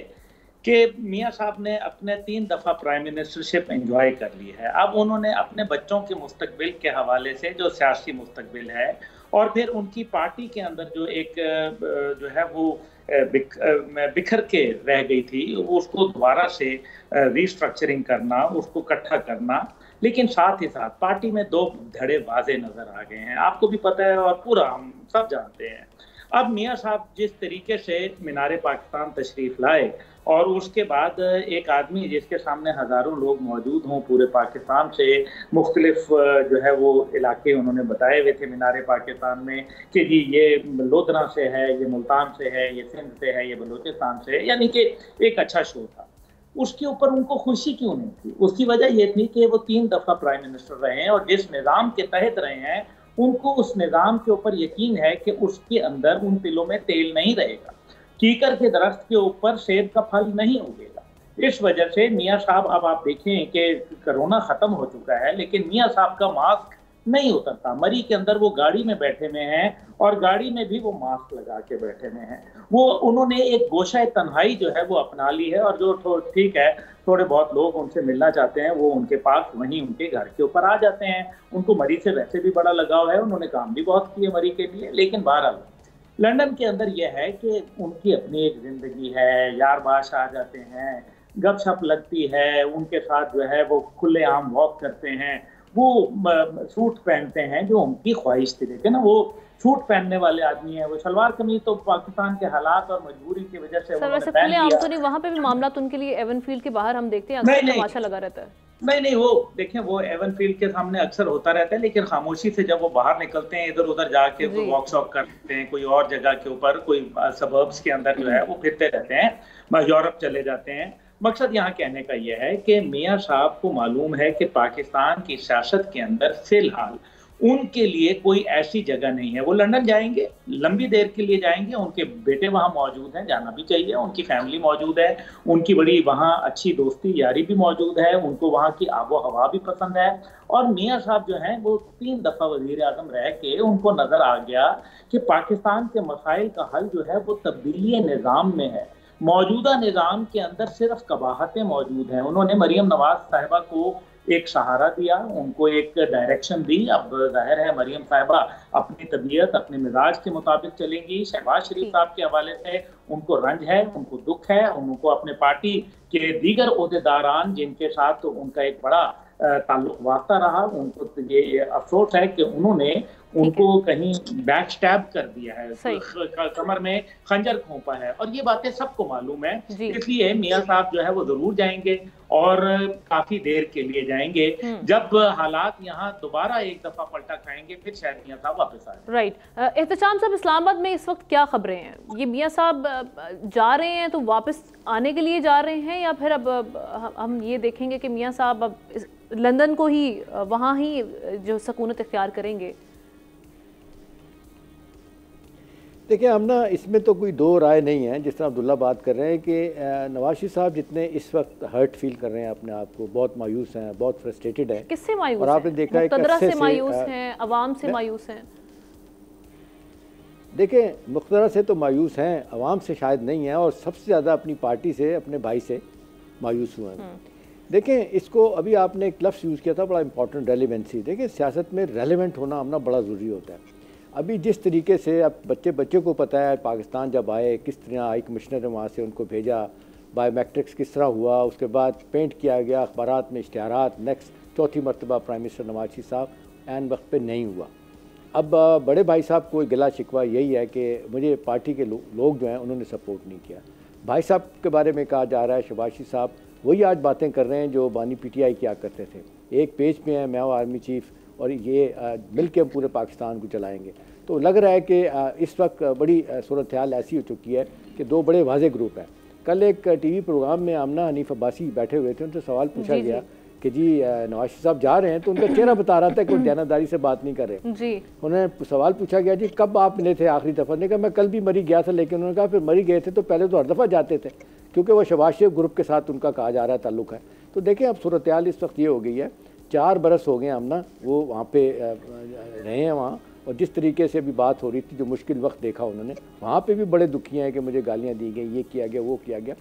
कि मियाँ साहब ने अपने 3 दफ़ा प्राइम मिनिस्टरशिप एंजॉय कर ली है। अब उन्होंने अपने बच्चों के मुस्तकबिल के हवाले से जो सियासी मुस्तकबिल है और फिर उनकी पार्टी के अंदर जो एक जो है वो बिखर के रह गई थी, उसको दोबारा से रीस्ट्रक्चरिंग करना, उसको इकट्ठा करना, लेकिन साथ ही साथ पार्टी में 2 धड़े वाजे नजर आ गए हैं, आपको भी पता है और पूरा हम सब जानते हैं। अब मियाँ साहब जिस तरीके से मीनार पाकिस्तान तशरीफ लाए और उसके बाद एक आदमी जिसके सामने हज़ारों लोग मौजूद हों पूरे पाकिस्तान से, मुख्तलिफ जो है वो इलाके उन्होंने बताए हुए थे मीनार पाकिस्तान में कि जी ये लोधना से है, ये मुल्तान से है, ये सिंध से है, ये बलूचिस्तान से है, यानी कि एक अच्छा शो था। उसके ऊपर उनको खुशी क्यों नहीं थी? उसकी वजह यह थी कि वो 3 दफ़ा प्राइम मिनिस्टर रहे हैं और जिस निज़ाम के तहत रहे हैं उनको उस निज़ाम के ऊपर यकीन है कि उसके अंदर उन तिलों में तेल नहीं रहेगा, कीकर के दरख्त के ऊपर सेब का फल नहीं उगेगा। इस वजह से मियाँ साहब, अब आप देखें कि कोरोना ख़त्म हो चुका है लेकिन मियाँ साहब का मास्क नहीं उतरता। मरी के अंदर वो गाड़ी में बैठे हुए हैं और गाड़ी में भी वो मास्क लगा के बैठे हुए हैं। वो उन्होंने एक गोशाए तन्हाई जो है वो अपना ली है, और जो ठीक है थोड़े बहुत लोग उनसे मिलना चाहते हैं वो उनके पास वहीं उनके घर के ऊपर आ जाते हैं। उनको मरी से वैसे भी बड़ा लगाव है, उन्होंने काम भी बहुत किए मरी के लिए। लेकिन बहरहाल लंदन के अंदर यह है कि उनकी अपनी एक जिंदगी है, यार बाश आ जाते हैं, गपशप लगती है, उनके साथ जो है वो खुलेआम वॉक करते हैं, वो सूट पहनते हैं जो उनकी ख्वाहिश थी। देखे ना, वो सूट पहनने वाले आदमी है, वो सलवार कमीज तो पाकिस्तान के हालात और मजबूरी की वजह से सर वैसे खुलेआम तो नहीं, वहाँ पे भी मामला तो उनके लिए एवनफील्ड के बाहर हम देखते हैं अक्सर तमाशा लगा रहता है। नहीं, वो देखें वो एवनफील्ड के सामने अक्सर होता रहता है, लेकिन खामोशी से जब वो बाहर निकलते हैं इधर उधर जाके वॉक शॉप करते हैं, कोई और जगह के ऊपर, कोई सबर्ब्स के अंदर जो है वो फिरते रहते हैं, यूरोप चले जाते हैं। मकसद यहाँ कहने का यह है कि मियाँ साहब को मालूम है कि पाकिस्तान की सियासत के अंदर फिलहाल उनके लिए कोई ऐसी जगह नहीं है। वो लंदन जाएंगे, लंबी देर के लिए जाएंगे, उनके बेटे वहाँ मौजूद हैं, जाना भी चाहिए, उनकी फैमिली मौजूद है, उनकी बड़ी वहाँ अच्छी दोस्ती यारी भी मौजूद है, उनको वहाँ की आबो हवा भी पसंद है। और मियाँ साहब जो हैं वो 3 दफ़ा वज़ीर आज़म रह के उनको नज़र आ गया कि पाकिस्तान के मसाइल का हल जो है वो तब्दीली निज़ाम में है। मौजूदा निज़ाम के अंदर सिर्फ कबाहतें मौजूद हैं। उन्होंने मरियम नवाज साहिबा को एक सहारा दिया, उनको एक डायरेक्शन दी। अब जाहिर है मरियम साहिबा अपनी तबीयत अपने मिजाज के मुताबिक चलेंगी। शहबाज शरीफ साहब के हवाले से उनको रंज है, उनको दुख है, उनको अपने पार्टी के दीगर ओहदेदारान जिनके साथ उनका एक बड़ा ताल्लुक वास्ता रहा, उनको ये अफसोस है कि उन्होंने उनको कहीं बैक स्टैब कर दिया है, कमर में खंजर घोंपा है, और ये बातें सबको मालूम है। इसलिए मियाँ साहब जो है वो जरूर जाएंगे और काफी देर के लिए जाएंगे। जब हालात यहाँ दोबारा एक दफा पलटा खाएंगे फिर शायद मियाँ साहब वापस आए। राइट। एहतशाम साहब, इस्लामाबाद में इस वक्त क्या खबरें हैं? ये मियाँ साहब जा रहे हैं तो वापस आने के लिए जा रहे हैं, या फिर अब हम ये देखेंगे कि मियाँ साहब अब लंदन को ही वहाँ ही जो सकूनत इख्तियार करेंगे? देखिए, हम ना इसमें तो कोई दो राय नहीं है। जिस तरह अब्दुल्ला बात कर रहे हैं कि नवाज शरीफ साहब जितने इस वक्त हर्ट फील कर रहे हैं अपने आप को, बहुत मायूस हैं, बहुत फ्रस्ट्रेटेड हैं। किससे मायूस? और आपने देखा है मुक़्तदरा से मायूस हैं, अवाम से मायूस हैं? देखिए, मुक़्तदरा से तो मायूस हैं, अवाम से शायद नहीं है, और सबसे ज़्यादा अपनी पार्टी से, अपने भाई से मायूस हुए हैं। देखें, इसको अभी आपने एक लफ्ज़ यूज़ किया था बड़ा इंपॉर्टेंट, रेलिवेंसी। देखिए, सियासत में रेलिवेंट होना हमना बड़ा ज़रूरी होता है। अभी जिस तरीके से अब बच्चे को पता है पाकिस्तान जब आए किस तरह हाई कमिश्नर ने वहाँ से उनको भेजा, बायोमेट्रिक्स किस तरह हुआ, उसके बाद पेंट किया गया अखबारात में इश्तिहारात, नेक्स्ट चौथी मरतबा प्राइम मिनिस्टर नवाज शरीफ साहब एन वक्त पे नहीं हुआ। अब बड़े भाई साहब को गिला शिकवा यही है कि मुझे पार्टी के लोग जो हैं उन्होंने सपोर्ट नहीं किया। भाई साहब के बारे में कहा जा रहा है, शहबाज शरीफ साहब वही आज बातें कर रहे हैं जो बानी PTI किया करते थे। एक पेज पे हैं मैं आर्मी चीफ और ये मिल के पूरे पाकिस्तान को चलाएंगे। तो लग रहा है कि इस वक्त बड़ी सूरत हाल ऐसी हो चुकी है कि दो बड़े वाज़े ग्रुप हैं। कल एक TV प्रोग्राम में आमना हनीफ अब्बासी बैठे हुए थे, उनसे सवाल पूछा गया कि जी नवाज शरीफ साहब जा रहे हैं, तो उनका चेहरा बता रहा था कि दयानतदारी से बात नहीं कर रहे जी। उन्हें सवाल पूछा गया जी कब आप मिले थे आखिरी दफ़ा? ने कहा मैं कल भी मरी गया था, लेकिन उन्होंने कहा फिर मरी गए थे तो पहले तो हर दफ़ा जाते थे, क्योंकि वो शहबाज शरीफ ग्रुप के साथ उनका कहा जा रहा है ताल्लुक़ है। तो देखें, अब सूरत हाल इस वक्त ये हो गई है, 4 बरस हो गए आमना वो वहाँ पे रहे हैं वहाँ, और जिस तरीके से अभी बात हो रही थी, जो मुश्किल वक्त देखा उन्होंने, वहाँ पे भी बड़े दुखी हैं कि मुझे गालियाँ दी गई, ये किया गया, वो किया गया।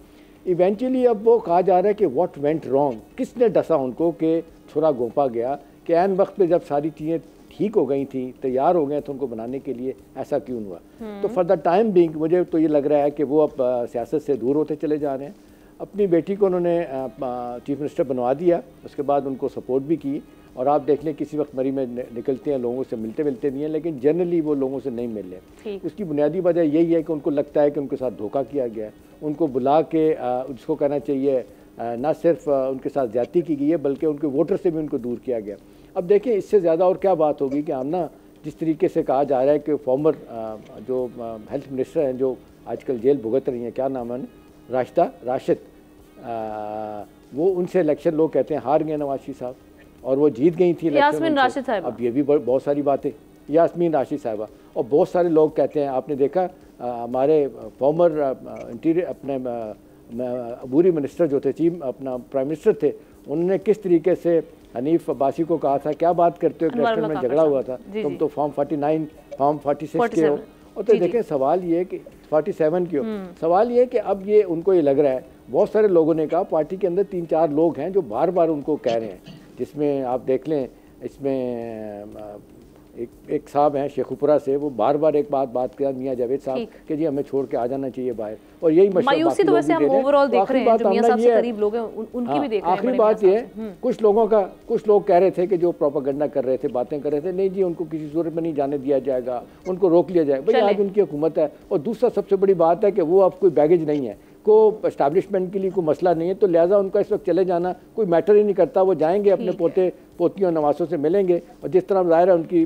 इवेंचुअली अब वो कहा जा रहा है कि व्हाट वेंट रॉन्ग, किसने डसा उनको कि छुरा घोंपा गया, कि ऐन वक्त पे जब सारी चीज़ें ठीक हो गई थी, तैयार हो गए थे उनको बनाने के लिए, ऐसा क्यों हुआ? तो फॉर द टाइम बिंग मुझे तो ये लग रहा है कि वो अब सियासत से दूर होते चले जा रहे हैं। अपनी बेटी को उन्होंने चीफ मिनिस्टर बनवा दिया, उसके बाद उनको सपोर्ट भी की, और आप देख लें किसी वक्त मरी में निकलते हैं, लोगों से मिलते भी हैं, लेकिन जनरली वो लोगों से नहीं मिल रहे। उसकी बुनियादी वजह यही है कि उनको लगता है कि उनके साथ धोखा किया गया है। उनको बुला के उसको कहना चाहिए ना सिर्फ उनके साथ ज्यादती की गई है, बल्कि उनके वोटर से भी उनको दूर किया गया। अब देखें, इससे ज़्यादा और क्या बात होगी कि आमना जिस तरीके से कहा जा रहा है कि फॉर्मर जो हेल्थ मिनिस्टर हैं जो आजकल जेल भुगत रही हैं, क्या नाम है, राशिद, वो उनसे इलेक्शन लोग कहते हैं हार गए नवाज शरीफ साहब, और वो जीत गई थी यास्मीन राशिद साहिबा। अब ये भी बहुत सारी बातें, यास्मीन राशिद साहिबा, और बहुत सारे लोग कहते हैं, आपने देखा हमारे फॉर्मर इंटीरियर अपने अबूरी मिनिस्टर जो थे, चीफ अपना प्राइम मिनिस्टर थे, उन्होंने किस तरीके से हनीफ अब्बासी को कहा था क्या बात करते हो, अनवर इलेक्शन में मुल्ला झगड़ा खान हुआ था, जी, तुम जी। तो फॉर्म 49 फॉर्म 46 के हो। और तो जी, देखें सवाल ये है कि 47 के हो, सवाल ये है कि अब ये उनको ये लग रहा है, बहुत सारे लोगों ने कहा, पार्टी के अंदर 3-4 लोग हैं जो बार बार उनको कह रहे हैं, जिसमें आप देख लें इसमें एक साहब हैं शेखुपुरा से, वो बार बार एक बात किया मियां जावेद साहब कि जी हमें छोड़ के आ जाना चाहिए बाहर, और यही मशवरा मायूसी तो वैसे हम ओवरऑल देख रहे हैं, जो मियां साहब से करीब लोग हैं उनकी भी देख रहे हैं। आखिरी बात ये है, कुछ लोग कह रहे थे कि जो प्रोपेगेंडा कर रहे थे, बातें कर रहे थे, नहीं जी उनको किसी सूरत में नहीं जाने दिया जाएगा, उनको रोक लिया जाएगा। भाई आज उनकी हुकूमत है, और दूसरा सबसे बड़ी बात है कि वो अब कोई बैगेज नहीं है, को एस्टैब्लिशमेंट के लिए कोई मसला नहीं है, तो लिहाजा उनका इस वक्त चले जाना कोई मैटर ही नहीं करता। वो जाएंगे अपने पोते पोतियों नवासों से मिलेंगे, और जिस तरह ज़ाहिर है उनकी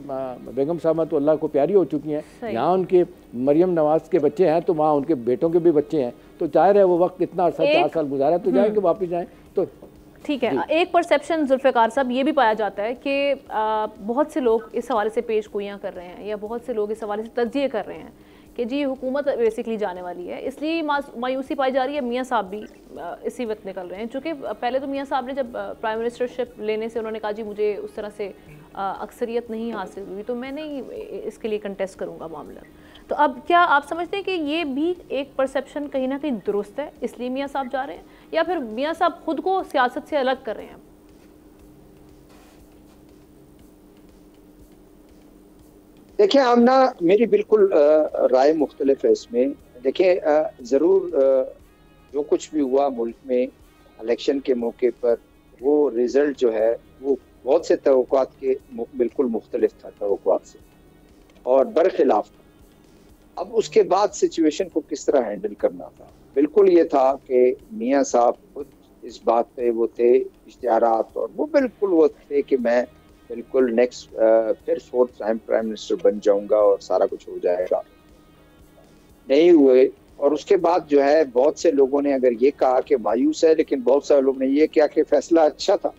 बेगम साहब तो अल्लाह को प्यारी हो चुकी हैं, यहाँ उनके मरियम नवाज के बच्चे हैं, तो वहाँ उनके बेटों के भी बच्चे हैं, तो जाहिर है वो वक्त इतना अर्सा 4 साल गुजारा, तो जाएंगे वापस जाएँ तो ठीक है। एक परसेप्शन जुल्फ़िकार साहब ये भी पाया जाता है कि बहुत से लोग इस हवाले से पेश गोइयाँ कर रहे हैं, या बहुत से लोग इस हवाले से तज्जिए कर रहे हैं कि जी हुकूमत बेसिकली जाने वाली है, इसलिए मायूसी पाई जा रही है। मियाँ साहब भी इसी वक्त निकल रहे हैं, चूँकि पहले तो मियाँ साहब ने जब प्राइम मिनिस्टरशिप लेने से उन्होंने कहा जी मुझे उस तरह से अक्सरियत नहीं हासिल हुई, तो मैं नहीं इसके लिए कंटेस्ट करूँगा मामला। तो अब क्या आप समझते हैं कि ये भी एक परसेप्शन कहीं ना कहीं दुरुस्त है, इसलिए मियाँ साहब जा रहे हैं, या फिर मियाँ साहब खुद को सियासत से अलग कर रहे हैं? देखिए आमना, मेरी बिल्कुल राय मुख्तलिफ है इसमें। देखिए ज़रूर जो कुछ भी हुआ मुल्क में इलेक्शन के मौके पर, वो रिज़ल्ट जो है वो बहुत से तवक्कुआत के बिल्कुल मुख्तलिफ था तवक्कुआत से, और बरखिलाफ था। अब उसके बाद सिचुएशन को किस तरह हैंडल करना था, बिल्कुल ये था कि मियाँ साहब खुद इस बात पे वो थे, इश्तिहारात, और वो बिल्कुल वो थे कि मैं बिल्कुल नेक्स्ट फिर 4th टाइम प्राइम मिनिस्टर बन जाऊंगा और सारा कुछ हो जाएगा। नहीं हुए, और उसके बाद जो है बहुत से लोगों ने अगर ये कहा कि मायूस है, लेकिन बहुत सारे लोग ने ये किया कि फैसला अच्छा था।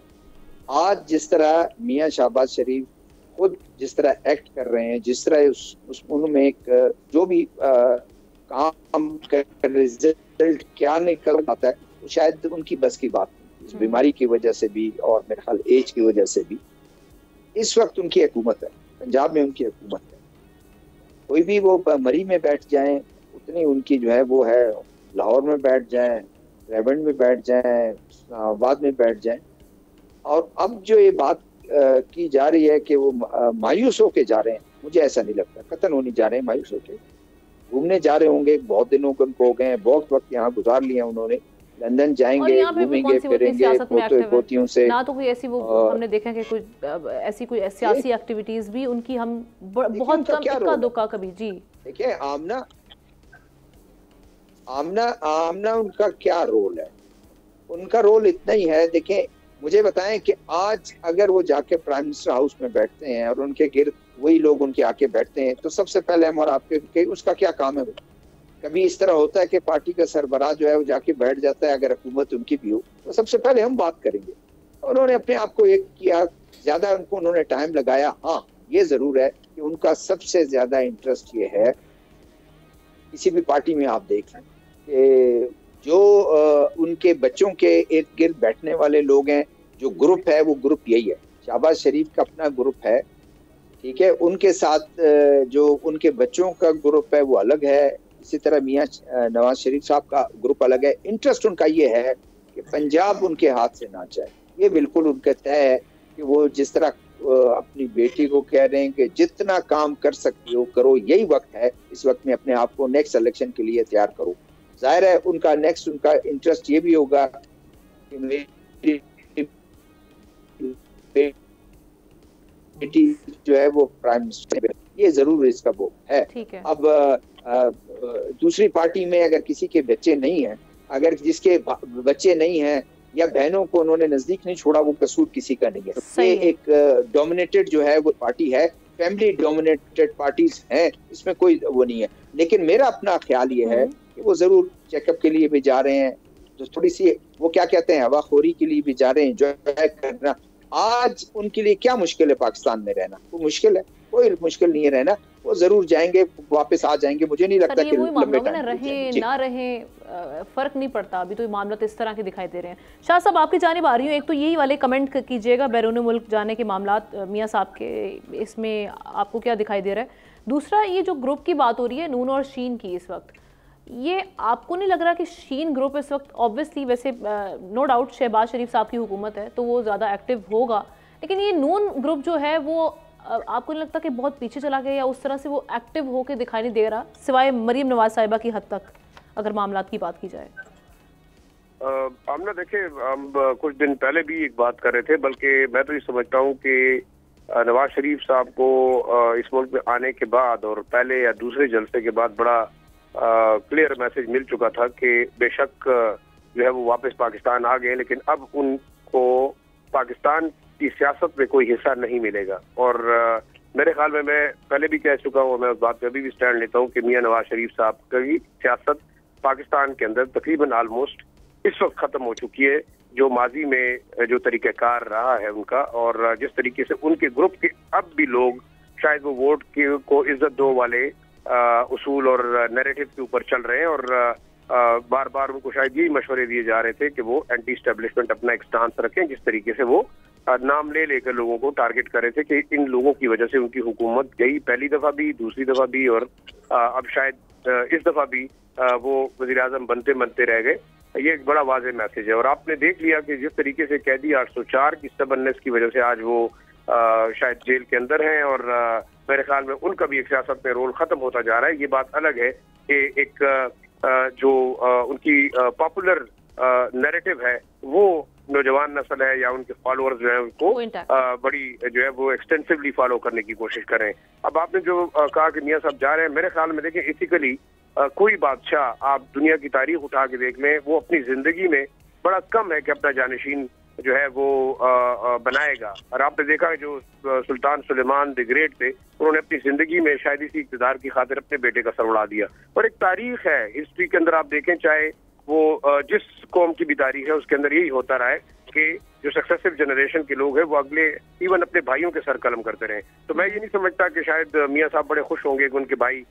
आज जिस तरह मियाँ शहबाज शरीफ खुद जिस तरह एक्ट कर रहे हैं, जिस तरह उनमें एक जो भी काम का रिजल्ट क्या निकल आता है, तो शायद उनकी बस की बात नहीं, इस बीमारी की वजह से भी और मेरे ख्याल एज की वजह से भी। इस वक्त उनकी हुकूमत है, पंजाब में उनकी हुकूमत है, कोई भी वो मरी में बैठ जाएं उतनी उनकी जो है वो है, लाहौर में बैठ जाएं, रेवंड में बैठ जाएं, इस्लामाबाद में बैठ जाएं। और अब जो ये बात की जा रही है कि वो मायूस होके जा रहे हैं, मुझे ऐसा नहीं लगता, कतन होने जा रहे हैं मायूस होके, घूमने जा रहे होंगे, बहुत दिनों को उनको हो गए, बहुत वक्त यहाँ गुजार लिया उन्होंने, लंदन जाएंगे, घूमेंगे फिरेंगे पोतियों से। ना तो कोई ऐसी वो हमने देखा कि कुछ ऐसी कोई सियासी एक्टिविटीज भी उनकी हम बहुत कम, इक्का दुक्का कभी। जी देखिए आमना उनका क्या रोल है, उनका रोल इतना ही है। देखिए मुझे बताएं कि आज अगर वो जाके प्राइम मिनिस्टर हाउस में बैठते हैं और उनके गिर्द वही लोग उनके आके बैठते हैं, तो सबसे पहले हम और आपके उसका क्या काम है? कभी इस तरह होता है कि पार्टी का सरबराह जो है वो जाके बैठ जाता है, अगर हुकूमत उनकी भी हो तो सबसे पहले हम बात करेंगे। उन्होंने अपने आप को एक किया, ज्यादा उन्होंने टाइम लगाया। हाँ ये जरूर है कि उनका सबसे ज्यादा इंटरेस्ट ये है, किसी भी पार्टी में आप देख लें कि जो उनके बच्चों के इर्द गिर्द बैठने वाले लोग हैं, जो ग्रुप है वो ग्रुप यही है, शहबाज शरीफ का अपना ग्रुप है, ठीक है, उनके साथ जो उनके बच्चों का ग्रुप है वो अलग है, इसी तरह मियाँ नवाज शरीफ साहब का ग्रुप अलग है। इंटरेस्ट उनका ये है कि पंजाब उनके हाथ से ना जाए, ये बिल्कुल उनका तय है कि वो जिस तरह अपनी बेटी को कह रहे हैं कि जितना काम कर सकती हो करो, यही वक्त है, इस वक्त में अपने आप को नेक्स्ट इलेक्शन के लिए तैयार करो। जाहिर है उनका नेक्स्ट उनका इंटरेस्ट ये भी होगा कि मेरी बेटी जो है वो प्राइम मिनिस्टर, ये जरूर इसका वो है। अब दूसरी पार्टी में अगर किसी के बच्चे नहीं हैं, अगर जिसके बच्चे नहीं हैं या बहनों को उन्होंने नजदीक नहीं छोड़ा, वो कसूर किसी का नहीं है। ये एक डोमिनेटेड जो है वो पार्टी है, फैमिली डोमिनेटेड पार्टीज हैं, इसमें कोई वो नहीं है। लेकिन मेरा अपना ख्याल ये है कि वो जरूर चेकअप के लिए भी जा रहे हैं, तो थोड़ी सी वो क्या कहते हैं हवाखोरी के लिए भी जा रहे हैं, एंजॉय करना। आज उनके लिए क्या मुश्किल है पाकिस्तान में रहना? वो मुश्किल है? कोई मुश्किल नहीं है रहना। वो जरूर जाएंगे, वापस आ जाएंगे। मुझे नहीं लगता कि लंबे टाइम रहे ना रहे फर्क नहीं पड़ता। अभी तो मामला इस तरह के दिखाई दे रहे हैं। शाह साहब, आपकी जानिब आ रही हूँ। एक तो यही वाले कमेंट कीजिएगा बैरून मुल्क जाने के मामला मियाँ साहब के, इसमें आपको क्या दिखाई दे रहा है? दूसरा, ये जो ग्रुप की बात हो रही है नून और शीन की इस वक्त, ये आपको नहीं लग रहा कि शीन ग्रुप इस वक्त ऑब्वियसली, वैसे नो डाउट शहबाज शरीफ साहब की हुकूमत है तो वो ज़्यादा एक्टिव होगा, लेकिन ये नून ग्रुप जो है वो आपको नहीं लगता कि बहुत पीछे चला गया या उस तरह से वो एक्टिव होकर दिखाई नहीं दे रहा, सिवाय मरीम नवाज साहिबा की हद तक, अगर मामला की बात की जाए? आमना, देखिए, हम कुछ दिन पहले भी एक बात कर रहे थे, बल्कि मैं तो ये समझता हूँ कि नवाज शरीफ साहब को इस मुल्क में आने के बाद और पहले या दूसरे जलसे के बाद बड़ा क्लियर मैसेज मिल चुका था कि बेशक जो है वो वापस पाकिस्तान आ गए, लेकिन अब उनको पाकिस्तान की सियासत में कोई हिस्सा नहीं मिलेगा। और मेरे ख्याल में, मैं पहले भी कह चुका हूँ, मैं उस बात पे अभी भी स्टैंड लेता हूँ कि मियां नवाज शरीफ साहब की सियासत पाकिस्तान के अंदर तकरीबन ऑलमोस्ट इस वक्त खत्म हो चुकी है। जो माजी में जो तरीक़ाकार रहा है उनका, और जिस तरीके से उनके ग्रुप के अब भी लोग शायद वो वोट को इज्जत दो वाले उसूल और नैरेटिव के ऊपर चल रहे हैं, और बार बार उनको शायद यही मशवरे दिए जा रहे थे कि वो एंटी स्टैब्लिशमेंट अपना एक स्टांस रखें, जिस तरीके से वो नाम ले लेकर लोगों को टारगेट कर रहे थे कि इन लोगों की वजह से उनकी हुकूमत गई, पहली दफा भी, दूसरी दफा भी, और अब शायद इस दफा भी वो वज़ीर आज़म बनते बनते रह गए। ये एक बड़ा वाज़ेह मैसेज है। और आपने देख लिया कि जिस तरीके से कैदी 804 की स्टबर्ननेस की वजह से आज वो शायद जेल के अंदर हैं, और मेरे ख्याल में उनका भी एक सियासत में रोल खत्म होता जा रहा है। ये बात अलग है कि एक जो उनकी पॉपुलर नैरेटिव है वो नौजवान नस्ल है या उनके फॉलोअर्स जो है उनको बड़ी जो है वो एक्सटेंसिवली फॉलो करने की कोशिश करें। अब आपने जो कहा कि मियां साहब जा रहे हैं, मेरे ख्याल में देखें, एथिकली कोई बादशाह आप दुनिया की तारीख उठा के देख लें, वो अपनी जिंदगी में बड़ा कम है कि अपना जानशीन जो है वो बनाएगा। और आपने देखा जो सुल्तान सुलेमान द ग्रेट थे, उन्होंने अपनी जिंदगी में शायद इसी इक़्तिदार की खातिर अपने बेटे का सर उड़ा दिया। और एक तारीख है हिस्ट्री के अंदर, आप देखें चाहे वो जिस कौम की भी तारीख है उसके अंदर यही होता रहा है कि जो सक्सेसिव जनरेशन के लोग हैं वो अगले इवन अपने भाइयों के सर कलम करते रहे। तो मैं ये नहीं समझता कि शायद मियां साहब बड़े खुश होंगे कि उनके भाई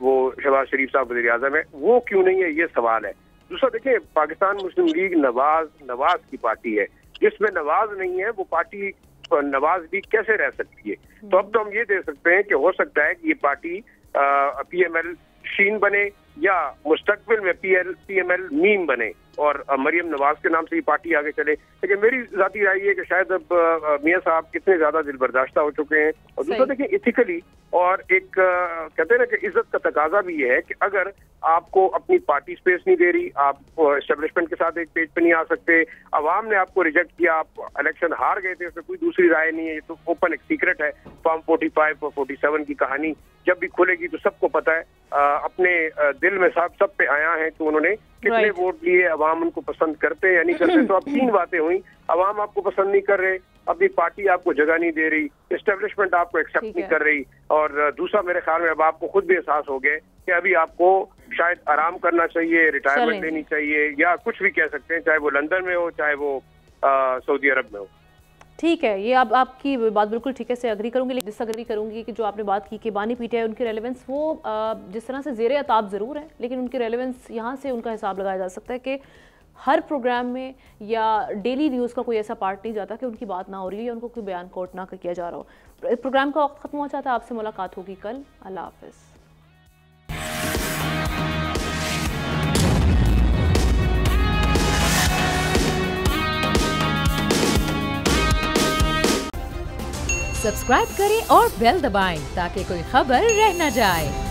वो शहबाज शरीफ साहब वज़ीर आज़म है, वो क्यों नहीं है, ये सवाल है। दूसरा देखिए, पाकिस्तान मुस्लिम लीग नवाज की पार्टी है, जिसमें नवाज नहीं है वो पार्टी नवाज लीग कैसे रह सकती है? तो अब तो हम ये दे सकते हैं कि हो सकता है कि ये पार्टी PML शीन बने या मुस्तकबिल में PML मीम बने और मरियम नवाज के नाम से ये पार्टी आगे चले। लेकिन मेरी जाती राय है कि शायद अब मियां साहब कितने ज्यादा दिल बर्दाश्ता हो चुके हैं। और दूसरा देखिए, इथिकली और एक कहते हैं ना कि इज्जत का तकाजा भी ये है कि अगर आपको अपनी पार्टी स्पेस नहीं दे रही, आप एस्टेब्लिशमेंट के साथ एक पेज पे नहीं आ सकते, अवाम ने आपको रिजेक्ट किया, आप इलेक्शन हार गए थे, उसमें कोई दूसरी राय नहीं है, ये तो ओपन एक सीक्रेट है। फॉर्म 45 और 47 की कहानी जब भी खुलेगी तो सबको पता है। अपने दिल में सब पे आया है कि उन्होंने कितने वोट लिए, अवाम उनको पसंद करते या नहीं करते। तो अब तीन बातें हुई, अवाम आपको पसंद नहीं कर रहे, अपनी पार्टी आपको जगह नहीं दे रही, एस्टेब्लिशमेंट आपको एक्सेप्ट नहीं कर रही, और दूसरा मेरे ख्याल में अब आपको खुद भी एहसास हो गया कि अभी आपको शायद आराम करना चाहिए, रिटायरमेंट लेनी चाहिए, या कुछ भी कह सकते हैं, चाहे वो लंदन में हो चाहे वो सऊदी अरब में हो। ठीक है, ये आपकी बात बिल्कुल ठीक है, से अग्री करूंगी, लेकिन डिसअग्री करूंगी कि जो आपने बात की कि बानी पीटीआई उनकी रेलेवेंस वो जिस तरह से ज़ेरे अताब ज़रूर है, लेकिन उनकी रेलेवेंस यहाँ से उनका हिसाब लगाया जा सकता है कि हर प्रोग्राम में या डेली न्यूज़ का कोई ऐसा पार्ट नहीं जाता कि उनकी बात ना हो रही है या उनको कोई बयान कोट ना किया जा रहा हो। प्रोग्राम का वक्त ख़त्म हो जाता है, आपसे मुलाकात होगी कल। अल्लाह हाफ़िज़। सब्सक्राइब करें और बेल दबाएं ताकि कोई खबर रह न जाए।